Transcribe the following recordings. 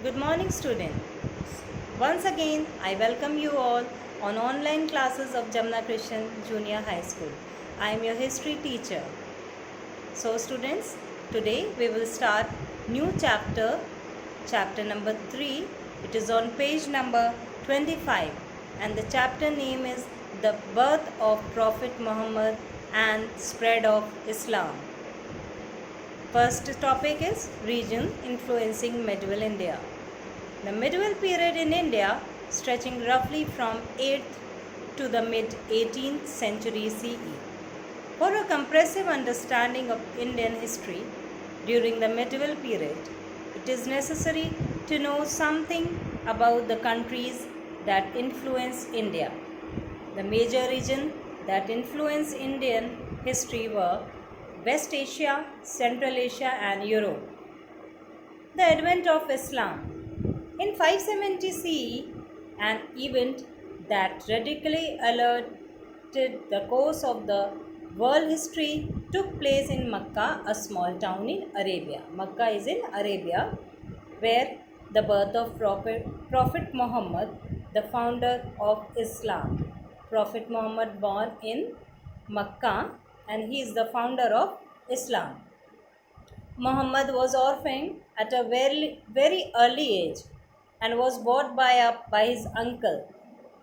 Good morning, students. Once again, I welcome you all on online classes of Jamna Christian Junior High School. I am your history teacher. So, students, today we will start new chapter, chapter number 3. It is on page number 25, and the chapter name is The Birth of Prophet Muhammad and Spread of Islam. First topic is region influencing medieval India. The medieval period in India, stretching roughly from 8th to the mid 18th century CE. For a comprehensive understanding of Indian history during the medieval period, it is necessary to know something about the countries that influenced India. The major regions that influenced Indian history were West Asia, Central Asia, and Europe. The advent of Islam. In 570 CE, an event that radically altered the course of the world history took place in Makkah, a small town in Arabia. Makkah is in Arabia, where the birth of Prophet Muhammad, the founder of Islam. Prophet Muhammad born in Makkah, and he is the founder of Islam. Muhammad was orphaned at a very early age and was brought up by his uncle.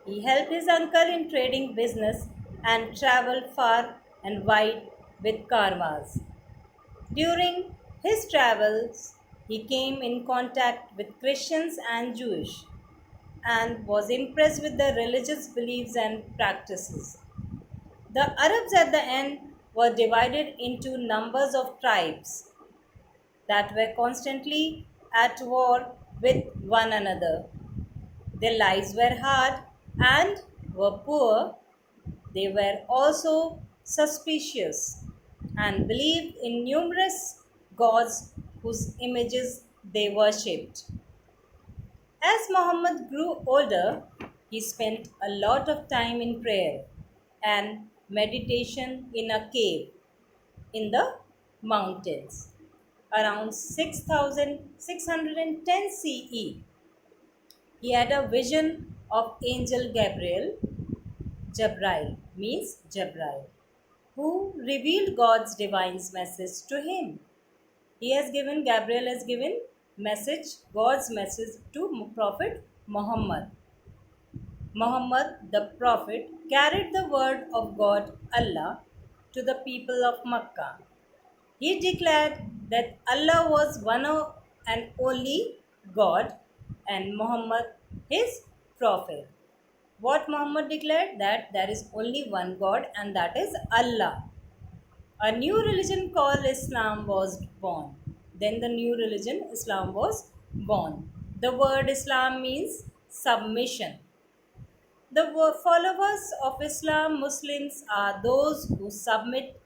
He helped his uncle in trading business and traveled far and wide with caravans. During his travels, he came in contact with Christians and Jewish and was impressed with their religious beliefs and practices. The Arabs at the end were divided into numbers of tribes that were constantly at war with one another. Their lives were hard and were poor. They were also suspicious and believed in numerous gods whose images they worshipped. As Muhammad grew older, he spent a lot of time in prayer and meditation in a cave in the mountains. Around 6610 CE, he had a vision of angel Jabrail means Jabrail, who revealed God's divine message to him. Gabriel has given God's message to Prophet Muhammad. Muhammad, the Prophet, carried the word of God, Allah, to the people of Makkah. He declared that Allah was and only God and Muhammad his prophet. What Muhammad declared? That there is only one God and that is Allah. A new religion called Islam was born. Then the new religion Islam was born. The word Islam means submission. The followers of Islam, Muslims, are those who submit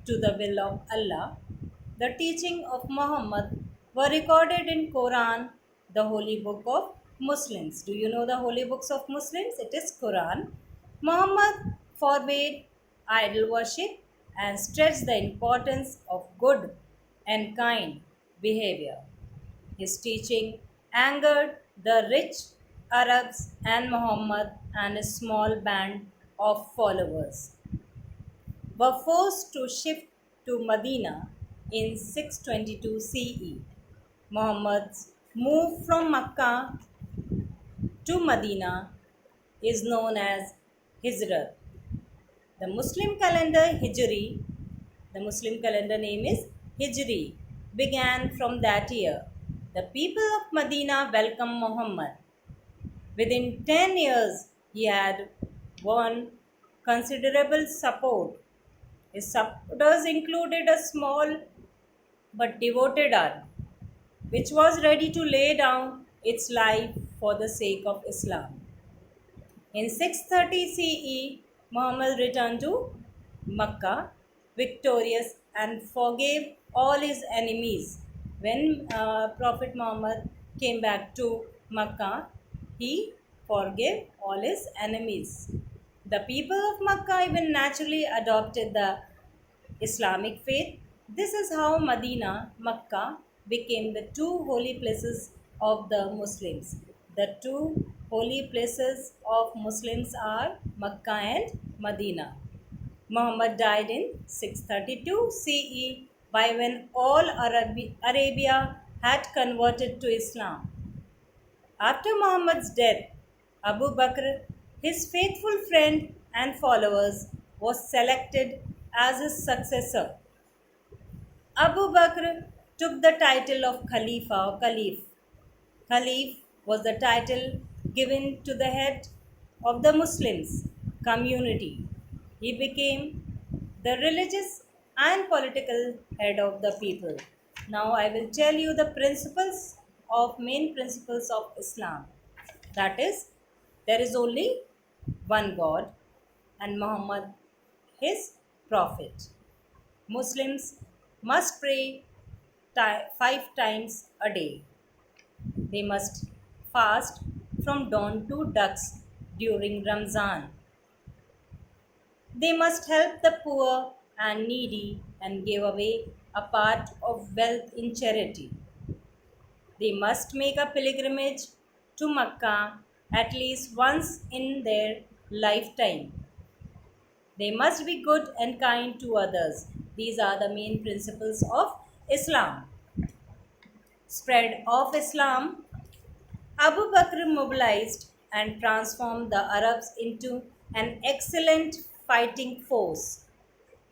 to the will of Allah. The teaching of Muhammad were recorded in Quran, the holy book of Muslims. Do you know the holy books of Muslims? It is Quran. Muhammad forbade idol worship and stressed the importance of good and kind behavior. His teaching angered the rich Arabs and Muhammad and a small band of followers were forced to shift to Medina in 622 CE. Muhammad's move from Mecca to Medina is known as Hijrat. The Muslim calendar name is Hijri, began from that year. The people of Medina welcomed Muhammad. Within 10 years, he had won considerable support. His supporters included a small but devoted army, which was ready to lay down its life for the sake of Islam. In 630 CE, Muhammad returned to Mecca victorious and forgave all his enemies. When Prophet Muhammad came back to Mecca, he forgave all his enemies. The people of Mecca even naturally adopted the Islamic faith. This is how Medina, Mecca became the two holy places of the Muslims. The two holy places of Muslims are Mecca and Medina. Muhammad died in 632 CE by when all Arabia had converted to Islam. After Muhammad's death, Abu Bakr, his faithful friend and followers, was selected as his successor. Abu Bakr took the title of Khalifa or Caliph. Caliph was the title given to the head of the Muslims community. He became the religious and political head of the people. Now I will tell you the main principles of Islam. That is, there is only one God and Muhammad his prophet. Muslims must pray 5 times a day. They must fast from dawn to dusk during Ramzan. They must help the poor and needy and give away a part of wealth in charity. They must make a pilgrimage to Mecca at least once in their lifetime. They must be good and kind to others. These are the main principles of Islam. Spread of Islam. Abu Bakr mobilized and transformed the Arabs into an excellent fighting force.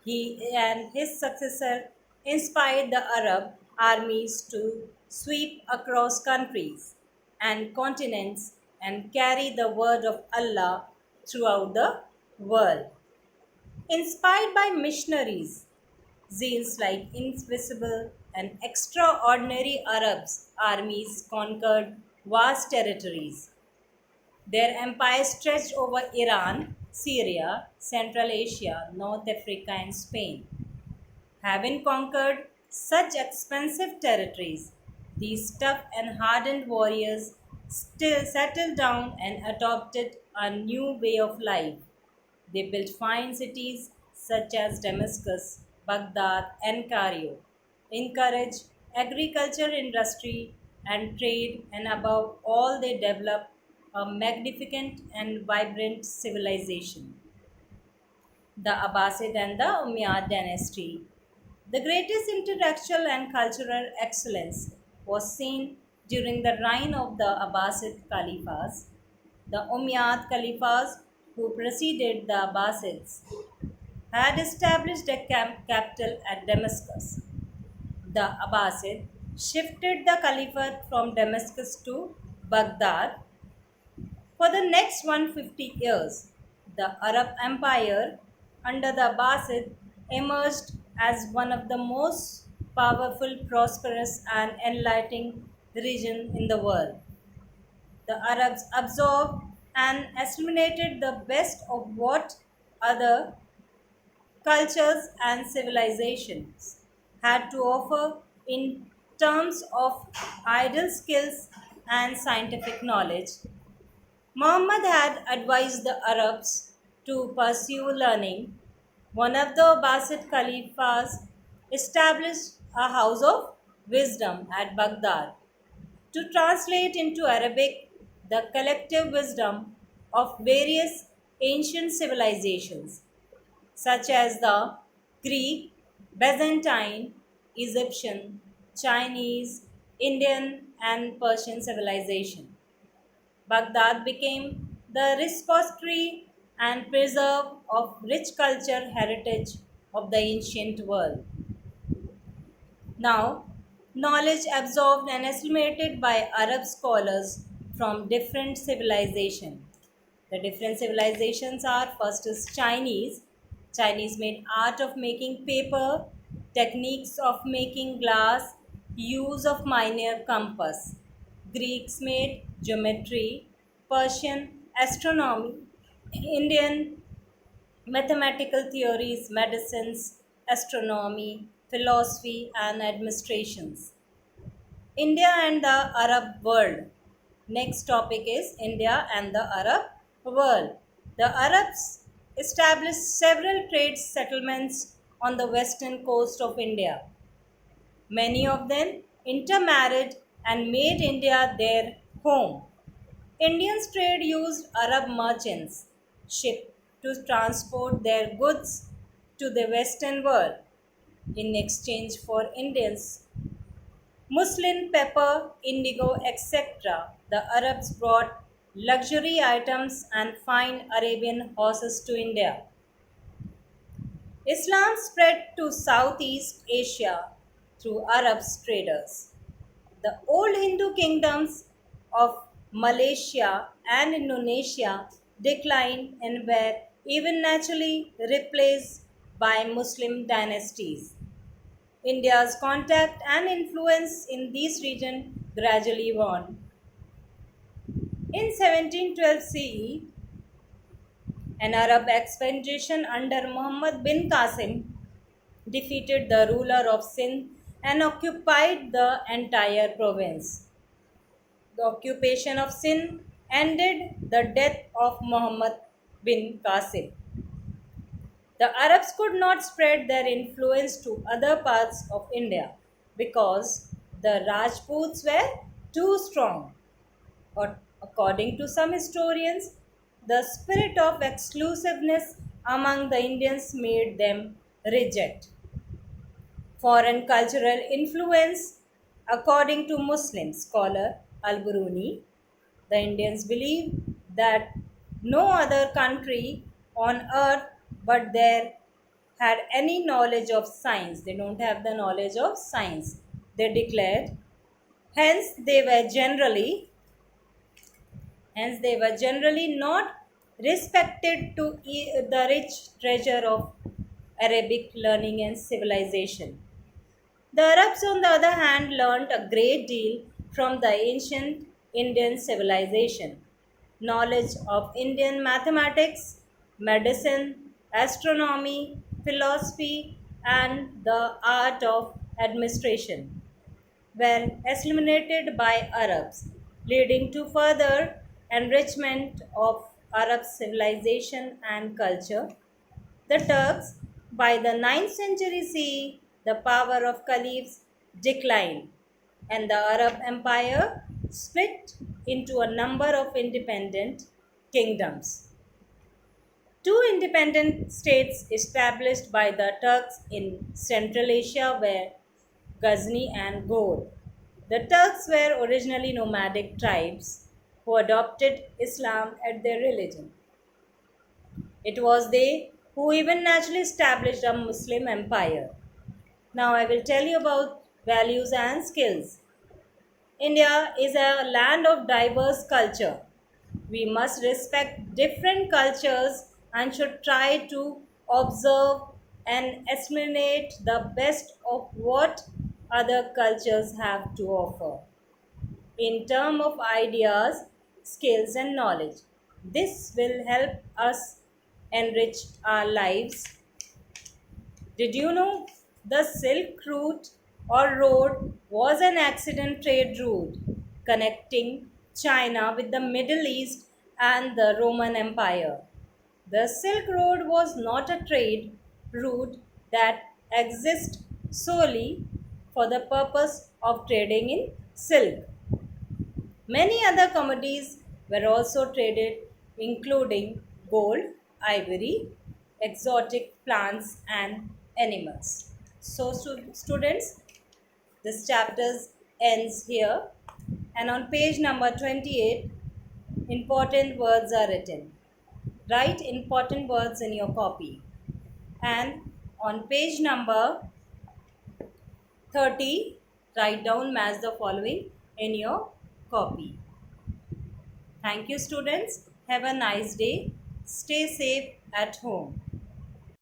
He and his successor inspired the Arab armies to sweep across countries and continents and carry the word of Allah throughout the world. Inspired by missionaries, zeals like invisible and extraordinary Arabs, armies conquered vast territories. Their empire stretched over Iran, Syria, Central Asia, North Africa, and Spain. Having conquered such expansive territories, these tough and hardened warriors still settled down and adopted a new way of life. They built fine cities such as Damascus, Baghdad, and Cairo, encouraged agriculture industry and trade, and above all, they developed a magnificent and vibrant civilization. The Abbasid and the Umayyad dynasty. The greatest intellectual and cultural excellence was seen during the reign of the Abbasid Caliphs. The Umayyad Caliphs, who preceded the Abbasids, had established a capital at Damascus. The Abbasid shifted the caliphate from Damascus to Baghdad. For the next 150 years, the Arab Empire under the Abbasid emerged as one of the most powerful, prosperous, and enlightening region in the world. The Arabs absorbed and assimilated the best of what other cultures and civilizations had to offer in terms of ideal skills and scientific knowledge. Muhammad had advised the Arabs to pursue learning. One of the Abbasid caliphs established a house of wisdom at Baghdad to translate into Arabic the collective wisdom of various ancient civilizations, such as the Greek, Byzantine, Egyptian, Chinese, Indian, and Persian civilization. Baghdad became the repository and preserve of rich culture heritage of the ancient world. Now, knowledge absorbed and assimilated by Arab scholars from different civilizations. The different civilizations are first is Chinese. Chinese made art of making paper, techniques of making glass, use of minor compass. Greeks made geometry, Persian astronomy, Indian mathematical theories, medicines, astronomy, philosophy, and administrations. India and the Arab world. Next topic is India and the Arab world. The Arabs established several trade settlements on the western coast of India. Many of them intermarried and made India their home. Indians trade used Arab merchants' ships to transport their goods to the Western world in exchange for Indians' muslin, pepper, indigo, etc. The Arabs brought luxury items and fine Arabian horses to India. Islam spread to Southeast Asia through Arab traders. The old Hindu kingdoms of Malaysia and Indonesia declined and were even naturally replaced by Muslim dynasties. India's contact and influence in this region gradually waned. In 1712 CE, an Arab expedition under Muhammad bin Qasim defeated the ruler of Sindh and occupied the entire province. The occupation of Sindh ended the death of Muhammad bin Qasim. The Arabs could not spread their influence to other parts of India because the Rajputs were too strong. Or, according to some historians, the spirit of exclusiveness among the Indians made them reject foreign cultural influence. According to Muslim scholar Al-Biruni, the Indians believe that no other country on earth but there had any knowledge of science. They don't have the knowledge of science, they declared. Hence, they were generally not respected to the rich treasure of Arabic learning and civilization. The Arabs, on the other hand, learnt a great deal from the ancient Indian civilization. Knowledge of Indian mathematics, medicine, astronomy, philosophy, and the art of administration were assimilated by Arabs, leading to further enrichment of Arab civilization and culture. The Turks, by the 9th century CE, the power of caliphs declined, and the Arab Empire split into a number of independent kingdoms. Two independent states established by the Turks in Central Asia were Ghazni and Ghor. The Turks were originally nomadic tribes who adopted Islam as their religion. It was they who even naturally established a Muslim empire. Now I will tell you about values and skills. India is a land of diverse culture. We must respect different cultures and should try to observe and assimilate the best of what other cultures have to offer in terms of ideas, skills, and knowledge. This will help us enrich our lives. Did you know the Silk Route or road was an accident trade route connecting China with the Middle East and the Roman Empire? The Silk Road was not a trade route that exists solely for the purpose of trading in silk. Many other commodities were also traded, including gold, ivory, exotic plants, and animals. So, students, this chapter ends here, and on page number 28, important words are written. Write important words in your copy, and on page number 30, write down match the following in your copy. Thank you, students. Have a nice day. Stay safe at home.